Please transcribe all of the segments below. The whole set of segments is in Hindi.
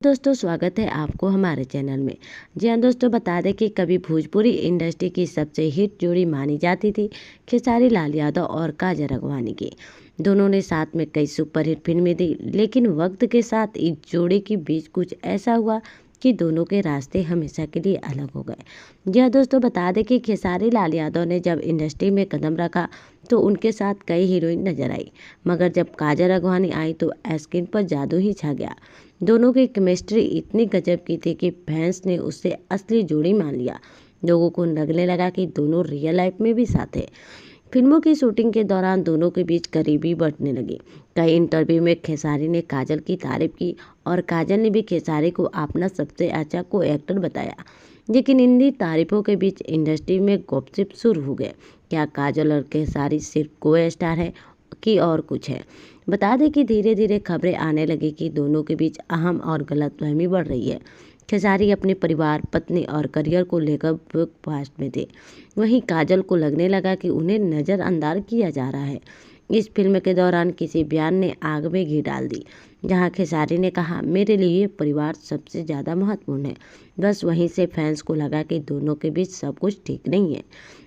दोस्तों स्वागत है आपको हमारे चैनल में। जी हाँ दोस्तों, बता दें कि कभी भोजपुरी इंडस्ट्री की सबसे हिट जोड़ी मानी जाती थी खेसारी लाल यादव और काजल राघवानी की। दोनों ने साथ में कई सुपरहिट फिल्में दी, लेकिन वक्त के साथ इस जोड़ी के बीच कुछ ऐसा हुआ कि दोनों के रास्ते हमेशा के लिए अलग हो गए। जी हाँ दोस्तों, बता दें कि खेसारी लाल यादव ने जब इंडस्ट्री में कदम रखा तो उनके साथ कई हीरोइन नजर आई, मगर जब काजल राघवानी आई तो स्क्रीन पर जादू ही छा गया। दोनों की केमिस्ट्री इतनी गजब की थी कि फैंस ने उससे असली जोड़ी मान लिया। लोगों को लगने लगा कि दोनों रियल लाइफ में भी साथ है। फिल्मों की शूटिंग के दौरान दोनों के बीच करीबी बढ़ने लगी। कई इंटरव्यू में खेसारी ने काजल की तारीफ की और काजल ने भी खेसारी को अपना सबसे अच्छा को एक्टर बताया। लेकिन इन तारीफों के बीच इंडस्ट्री में गॉसिप शुरू हो गए। क्या काजल और खेसारी सिर्फ को स्टार है कि और कुछ है? बता दें कि धीरे धीरे खबरें आने लगी कि दोनों के बीच अहम और गलतफहमी बढ़ रही है। खेसारी अपने परिवार, पत्नी और करियर को लेकर फास्ट में थे। वहीं काजल को लगने लगा कि उन्हें नज़रअंदाज किया जा रहा है। इस फिल्म के दौरान किसी बयान ने आग में घी डाल दी, जहां खेसारी ने कहा, मेरे लिए परिवार सबसे ज़्यादा महत्वपूर्ण है। बस वहीं से फैंस को लगा कि दोनों के बीच सब कुछ ठीक नहीं है।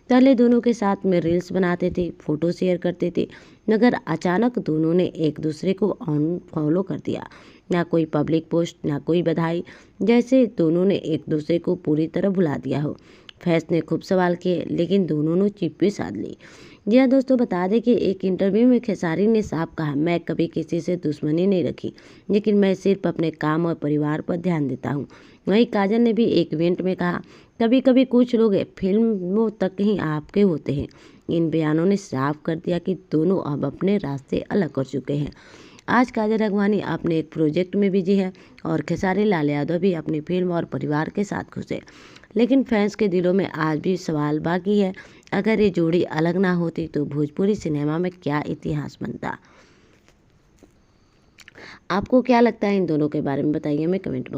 पहले दोनों के साथ में रील्स बनाते थे, फोटो शेयर करते थे, मगर अचानक दोनों ने एक दूसरे को अनफॉलो कर दिया। ना कोई पब्लिक पोस्ट, ना कोई बधाई, जैसे दोनों ने एक दूसरे को पूरी तरह भुला दिया हो। फैंस ने खूब सवाल किए, लेकिन दोनों ने चुप्पी भी साध ली। जी हाँ दोस्तों, बता दें कि एक इंटरव्यू में खेसारी ने साफ कहा, मैं कभी किसी से दुश्मनी नहीं रखी, लेकिन मैं सिर्फ अपने काम और परिवार पर ध्यान देता हूँ। वहीं काजल ने भी एक इवेंट में कहा, कभी कभी कुछ लोग फिल्मों तक ही आपके होते हैं। इन बयानों ने साफ कर दिया कि दोनों अब अपने रास्ते अलग कर चुके हैं। आज काजल राघवानी अपने एक प्रोजेक्ट में बिजी है और खेसारी लाल यादव भी अपनी फिल्म और परिवार के साथ खुश है। लेकिन फैंस के दिलों में आज भी सवाल बाकी है, अगर ये जोड़ी अलग ना होती तो भोजपुरी सिनेमा में क्या इतिहास बनता? आपको क्या लगता है इन दोनों के बारे में? बताइए हमें कमेंट बॉक्स।